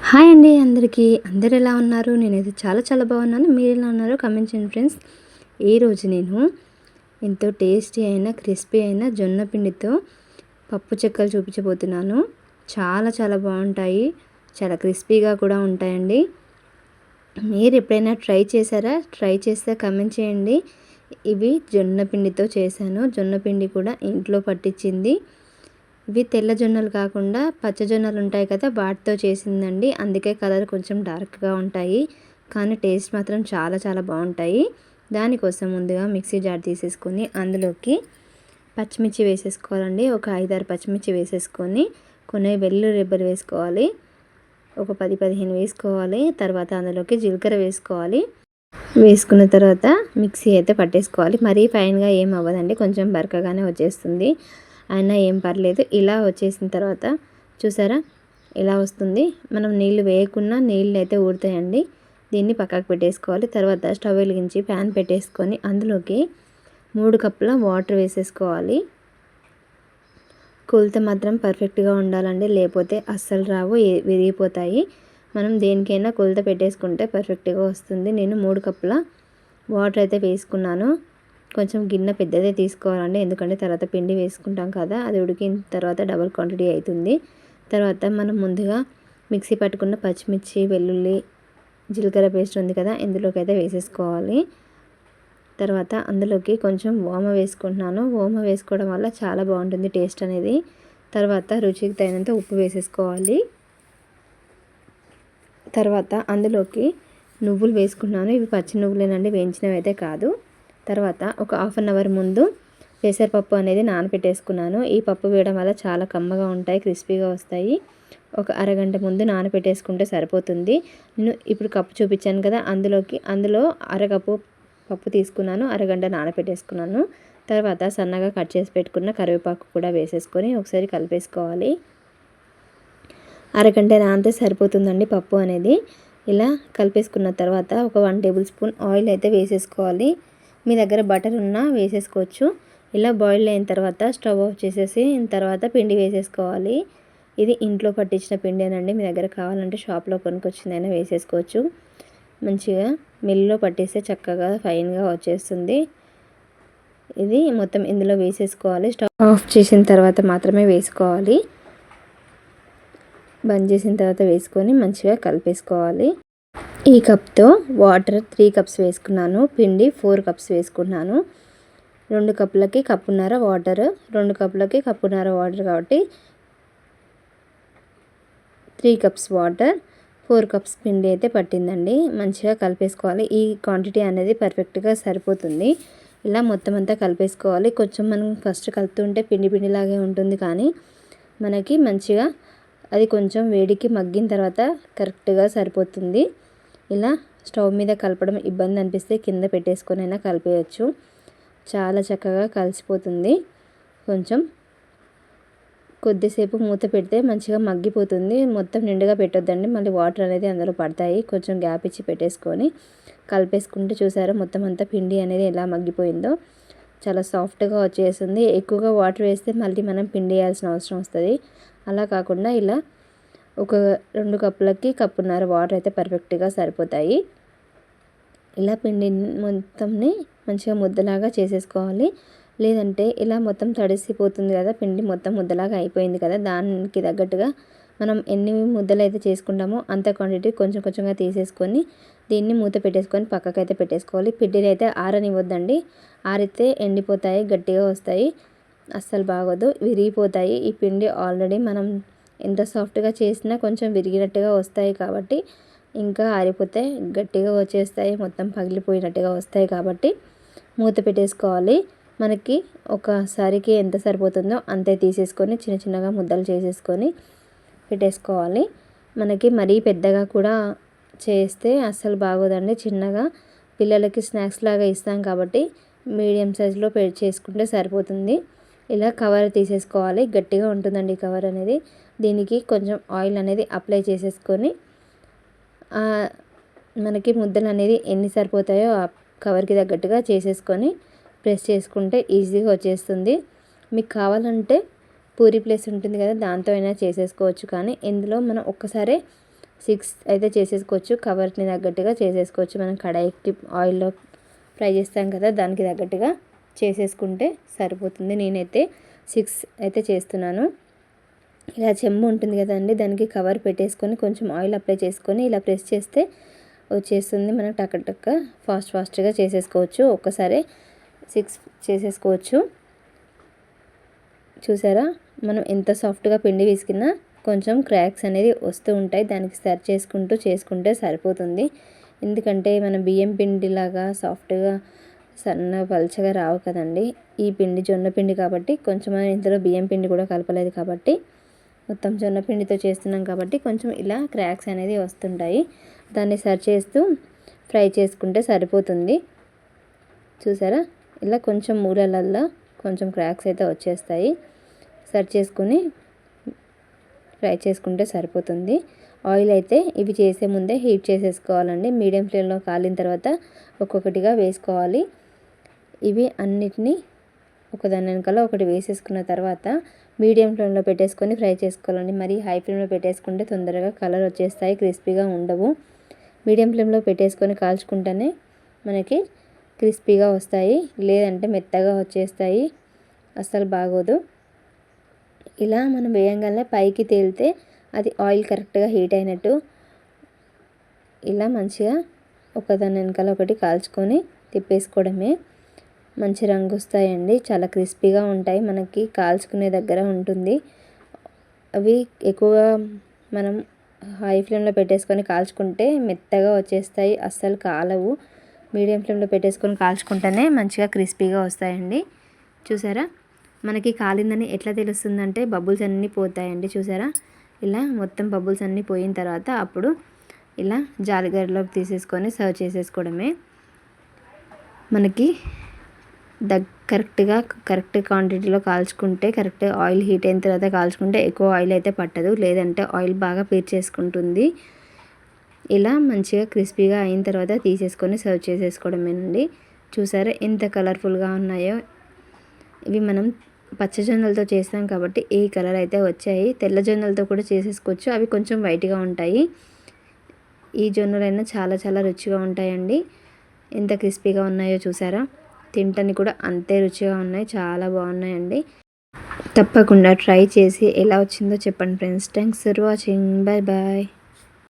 Hi అండి అందరికీ. అందరూ ఎలా ఉన్నారు? నేనైతే చాలా బాగున్నాను. మీరు ఎలా ఉన్నారో కామెంట్ చేయండి ఫ్రెండ్స్. ఈరోజు నేను ఎంతో టేస్టీ అయిన క్రిస్పీ అయిన జొన్న పిండితో పప్పు చెక్కలు చూపించబోతున్నాను. చాలా బాగుంటాయి. చాలా క్రిస్పీగా కూడా ఉంటాయండి. మీరు ఎప్పుడైనా ట్రై చేశారా? ట్రై చేస్తే కామెంట్ చేయండి. ఇవి జొన్న పిండితో చేశాను. జొన్న పిండి కూడా ఇంట్లో పట్టించింది. ఇవి తెల్ల జొన్నలు కాకుండా పచ్చ జొన్నలు ఉంటాయి కదా, వాటితో చేసిందండి. అందుకే కలర్ కొంచెం డార్క్గా ఉంటాయి, కానీ టేస్ట్ మాత్రం చాలా బాగుంటాయి. దానికోసం ముందుగా మిక్సీ జార్ తీసేసుకొని అందులోకి పచ్చిమిర్చి వేసేసుకోవాలండి. ఒక 5-6 పచ్చిమిర్చి వేసేసుకొని కొన్ని వెల్లుల్లి రెబ్బలు వేసుకోవాలి. ఒక 10-15 వేసుకోవాలి. తర్వాత అందులోకి జీలకర్ర వేసుకోవాలి. వేసుకున్న తర్వాత మిక్సీ అయితే పట్టేసుకోవాలి. మరీ ఫైన్గా ఏం అవ్వదండి, కొంచెం బరకగానే వచ్చేస్తుంది. అయినా ఏం పర్లేదు. ఇలా వచ్చేసిన తర్వాత చూసారా ఇలా వస్తుంది. మనం నీళ్ళు వేయకుండా నీళ్ళు అయితే ఊరుతాయండి. దీన్ని పక్కకు పెట్టేసుకోవాలి. తర్వాత స్టవ్ వెలిగించి ప్యాన్ పెట్టేసుకొని అందులోకి 3 కప్పుల వాటర్ వేసేసుకోవాలి. కొలత మాత్రం పర్ఫెక్ట్గా ఉండాలండి, లేకపోతే అస్సలు రావు, విరిగిపోతాయి. మనం దేనికైనా కొలత పెట్టేసుకుంటే పర్ఫెక్ట్గా వస్తుంది. నేను 3 కప్పుల వాటర్ అయితే వేసుకున్నాను. కొంచెం గిన్నె పెద్దదే తీసుకోవాలండి, ఎందుకంటే తర్వాత పిండి వేసుకుంటాం కదా, అది ఉడికిన తర్వాత డబుల్ క్వాంటిటీ అవుతుంది. తర్వాత మనం ముందుగా మిక్సీ పట్టుకున్న పచ్చిమిర్చి, వెల్లుల్లి, జీలకర్ర పేస్ట్ ఉంది కదా, ఇందులోకి అయితే వేసేసుకోవాలి. తర్వాత అందులోకి కొంచెం ఓమ వేసుకుంటున్నాను. ఓమ వేసుకోవడం వల్ల చాలా బాగుంటుంది టేస్ట్ అనేది. తర్వాత రుచికి తగినంత ఉప్పు వేసేసుకోవాలి. తర్వాత అందులోకి నువ్వులు వేసుకున్నాను. ఇవి పచ్చి నువ్వులేనండి, వేయించినవి అయితే కాదు. తర్వాత ఒక 1/2 అవర్ ముందు పెసరపప్పు అనేది నానబెట్టేసుకున్నాను. ఈ పప్పు వేయడం వల్ల చాలా కమ్మగా ఉంటాయి, క్రిస్పీగా వస్తాయి. ఒక అరగంట ముందు నానబెట్టేసుకుంటే సరిపోతుంది. నేను ఇప్పుడు కప్పు చూపించాను కదా, అందులో అరకప్పు పప్పు తీసుకున్నాను, అరగంట నానబెట్టేసుకున్నాను. తర్వాత సన్నగా కట్ చేసి పెట్టుకున్న కరివేపాకు కూడా వేసేసుకొని ఒకసారి కలిపేసుకోవాలి. అరగంట నానితే సరిపోతుందండి పప్పు అనేది. ఇలా కలిపేసుకున్న తర్వాత ఒక 1 టేబుల్ స్పూన్ ఆయిల్ అయితే వేసేసుకోవాలి. మీ దగ్గర బటర్ ఉన్నా వేసేసుకోవచ్చు. ఇలా బాయిల్ అయిన తర్వాత స్టవ్ ఆఫ్ చేసేసి తర్వాత పిండి వేసేసుకోవాలి. ఇది ఇంట్లో పట్టించిన పిండేనండి, మీ దగ్గర కావాలంటే షాప్లో కొనుక్కొచ్చిందైనా వేసేసుకోవచ్చు. మంచిగా మిల్లులో పట్టేస్తే చక్కగా ఫైన్గా వచ్చేస్తుంది. ఇది మొత్తం ఇందులో వేసేసుకోవాలి. స్టవ్ ఆఫ్ చేసిన తర్వాత మాత్రమే వేసుకోవాలి. బంద్ చేసిన తర్వాత వేసుకొని మంచిగా కలిపేసుకోవాలి. ఈ కప్తో వాటర్ 3 కప్స్ వేసుకున్నాను, పిండి 4 కప్స్ వేసుకున్నాను. 2 కప్పులకి కప్పున్నర వాటర్, 2 కప్పులకి కప్పున్నర వాటర్ కాబట్టి 3 కప్స్ వాటర్, 4 కప్స్ పిండి అయితే పట్టిందండి. మంచిగా కలిపేసుకోవాలి. ఈ క్వాంటిటీ అనేది పర్ఫెక్ట్గా సరిపోతుంది. ఇలా మొత్తం అంతా కలిపేసుకోవాలి. కొంచెం మనం ఫస్ట్ కలుపుతుంటే పిండిలాగే ఉంటుంది, కానీ మనకి మంచిగా అది కొంచెం వేడికి మగ్గిన తర్వాత కరెక్ట్గా సరిపోతుంది. ఇలా స్టవ్ మీద కలపడం ఇబ్బంది అనిపిస్తే కింద పెట్టేసుకొని అయినా కలిపేయచ్చు. చాలా చక్కగా కలిసిపోతుంది. కొంచెం కొద్దిసేపు మూత పెడితే మంచిగా మగ్గిపోతుంది. మొత్తం నిండుగా పెట్టొద్దండి, మళ్ళీ వాటర్ అనేది అందులో పడతాయి. కొంచెం గ్యాప్ ఇచ్చి పెట్టేసుకొని కలిపేసుకుంటే చూసారా మొత్తం అంతా పిండి అనేది ఎలా మగ్గిపోయిందో. చాలా సాఫ్ట్గా వచ్చేస్తుంది. ఎక్కువగా వాటర్ వేస్తే మళ్ళీ మనం పిండి వేయాల్సిన అవసరం వస్తుంది. అలా కాకుండా ఇలా ఒక 2 కప్పులకి కప్పున్నర వాటర్ అయితే పర్ఫెక్ట్గా సరిపోతాయి. ఇలా పిండి మొత్తంని మంచిగా ముద్దలాగా చేసేసుకోవాలి. లేదంటే ఇలా మొత్తం తడిసిపోతుంది కదా, పిండి మొత్తం ముద్దలాగా అయిపోయింది కదా, దానికి తగ్గట్టుగా మనం ఎన్ని ముద్దలు అయితే చేసుకుంటామో అంత క్వాంటిటీ కొంచెంగా తీసేసుకొని దీన్ని మూత పెట్టేసుకొని పక్కకైతే పెట్టేసుకోవాలి. పిండిని అయితే ఆరనివ్వద్దండి, ఆరితే ఎండిపోతాయి, గట్టిగా వస్తాయి, అస్సలు బాగోదు, విరిగిపోతాయి. ఈ పిండి ఆల్రెడీ మనం ఎంత సాఫ్ట్గా చేసినా కొంచెం విరిగినట్టుగా వస్తాయి కాబట్టి ఇంకా ఆరిపోతే గట్టిగా వచ్చేస్తాయి, మొత్తం పగిలిపోయినట్టుగా వస్తాయి. కాబట్టి మూత పెట్టేసుకోవాలి. మనకి ఒకసారికి ఎంత సరిపోతుందో అంతే తీసేసుకొని చిన్నగా ముద్దలు చేసేసుకొని పెట్టేసుకోవాలి. మనకి మరీ పెద్దగా కూడా చేస్తే అస్సలు బాగోదండి. చిన్నగా పిల్లలకి స్నాక్స్ లాగా ఇస్తాం కాబట్టి మీడియం సైజులో చేసుకుంటే సరిపోతుంది. ఇలా కవర్ తీసేసుకోవాలి. గట్టిగా ఉంటుందండి కవర్ అనేది. దీనికి కొంచెం ఆయిల్ అనేది అప్లై చేసేసుకొని మనకి ముద్దలు అనేది ఎన్ని సరిపోతాయో ఆ కవర్కి తగ్గట్టుగా చేసేసుకొని ప్రెస్ చేసుకుంటే ఈజీగా వచ్చేస్తుంది. మీకు కావాలంటే పూరీ ప్లేస్ ఉంటుంది కదా, దాంతో అయినా చేసేసుకోవచ్చు. కానీ ఇందులో మనం ఒక్కసారే 6 అయితే చేసేసుకోవచ్చు. కవర్ని తగ్గట్టుగా చేసేసుకోవచ్చు. మనం కడాయికి ఆయిల్లో ఫ్రై చేస్తాం కదా, దానికి తగ్గట్టుగా చేసేసుకుంటే సరిపోతుంది. నేనైతే 6 అయితే చేస్తున్నాను. ఇలా చెంబు ఉంటుంది కదండి, దానికి కవర్ పెట్టేసుకొని కొంచెం ఆయిల్ అప్లై చేసుకొని ఇలా ప్రెస్ చేస్తే వచ్చేస్తుంది. మనం టక్క ఫాస్ట్గా చేసేసుకోవచ్చు. ఒక్కసారి 6 చేసేసుకోవచ్చు. చూసారా, మనం ఎంత సాఫ్ట్గా పిండి విసికినా కొంచెం క్రాక్స్ అనేది వస్తూ ఉంటాయి. దానికి సరి చేసుకుంటే సరిపోతుంది. ఎందుకంటే మన బియ్యం పిండిలాగా సాఫ్ట్గా సన్న పలచగా రావు కదండి. ఈ పిండి జొన్న పిండి కాబట్టి కొంచెం ఇందులో బియ్యం పిండి కూడా కలపలేదు కాబట్టి మొత్తం జొన్న పిండితో చేస్తున్నాం కాబట్టి కొంచెం ఇలా క్రాక్స్ అనేది వస్తుంటాయి. దాన్ని సరి చేస్తూ ఫ్రై చేసుకుంటే సరిపోతుంది. చూసారా, ఇలా కొంచెం మూలలల్లో కొంచెం క్రాక్స్ అయితే వచ్చేస్తాయి. సరి చేసుకుని ఫ్రై చేసుకుంటే సరిపోతుంది. ఆయిల్ అయితే ఇవి చేసే ముందే హీట్ చేసేసుకోవాలండి. మీడియం ఫ్లేమ్లో కాలిన తర్వాత ఒక్కొక్కటిగా వేసుకోవాలి. ఇవి అన్నిటినీ ఒకదాని వెనకాల ఒకటి వేసేసుకున్న తర్వాత మీడియం ఫ్లేమ్లో పెట్టేసుకొని ఫ్రై చేసుకోవాలండి. మరి హై ఫ్లేమ్లో పెట్టేసుకుంటే తొందరగా కలర్ వచ్చేస్తాయి, క్రిస్పీగా ఉండవు. మీడియం ఫ్లేమ్లో పెట్టేసుకొని కాల్చుకుంటేనే మనకి క్రిస్పీగా వస్తాయి, లేదంటే మెత్తగా వచ్చేస్తాయి, అస్సలు బాగోదు. ఇలా మనం వేయంగానే పైకి తేలితే అది ఆయిల్ కరెక్ట్గా హీట్ అయినట్టు. ఇలా మంచిగా ఒకదాని వెనకాల ఒకటి కాల్చుకొని తిప్పేసుకోవడమే. మంచి రంగు వస్తాయండి, చాలా క్రిస్పీగా ఉంటాయి. మనకి కాల్చుకునే దగ్గర ఉంటుంది. అవి ఎక్కువగా మనం హై ఫ్లేమ్లో పెట్టేసుకొని కాల్చుకుంటే మెత్తగా వచ్చేస్తాయి, అస్సలు కాలవు. మీడియం ఫ్లేమ్లో పెట్టేసుకొని కాల్చుకుంటేనే మంచిగా క్రిస్పీగా వస్తాయండి. చూసారా, మనకి కాలిందని ఎట్లా తెలుస్తుందంటే బబుల్స్ అన్నీ పోతాయండి. చూసారా, ఇలా మొత్తం బబుల్స్ అన్నీ పోయిన తర్వాత అప్పుడు ఇలా జాలిగరిలోకి తీసేసుకొని సర్వ్ చేసేసుకోవడమే. మనకి కరెక్ట్ క్వాంటిటీలో కాల్చుకుంటే, కరెక్ట్ ఆయిల్ హీట్ అయిన తర్వాత కాల్చుకుంటే ఎక్కువ ఆయిల్ అయితే పట్టదు, లేదంటే ఆయిల్ బాగా పీల్చేసుకుంటుంది. ఇలా మంచిగా క్రిస్పీగా అయిన తర్వాత తీసేసుకొని సర్వ్ చేసేసుకోవడమేనండి. చూసారా ఎంత కలర్ఫుల్గా ఉన్నాయో. ఇవి మనం పచ్చజొన్నలతో చేస్తాం కాబట్టి ఈ కలర్ అయితే వచ్చాయి. తెల్ల జొన్నలతో కూడా చేసేసుకోవచ్చు, అవి కొంచెం వైట్గా ఉంటాయి. ఈ జొన్నలైనా చాలా రుచిగా ఉంటాయండి. ఎంత క్రిస్పీగా ఉన్నాయో చూసారా, తింటానికి కూడా అంతే రుచిగా ఉన్నాయి, చాలా బాగున్నాయండి. తప్పకుండా ట్రై చేసి ఎలా వచ్చిందో చెప్పండి friends. Thanks for watching. Bye.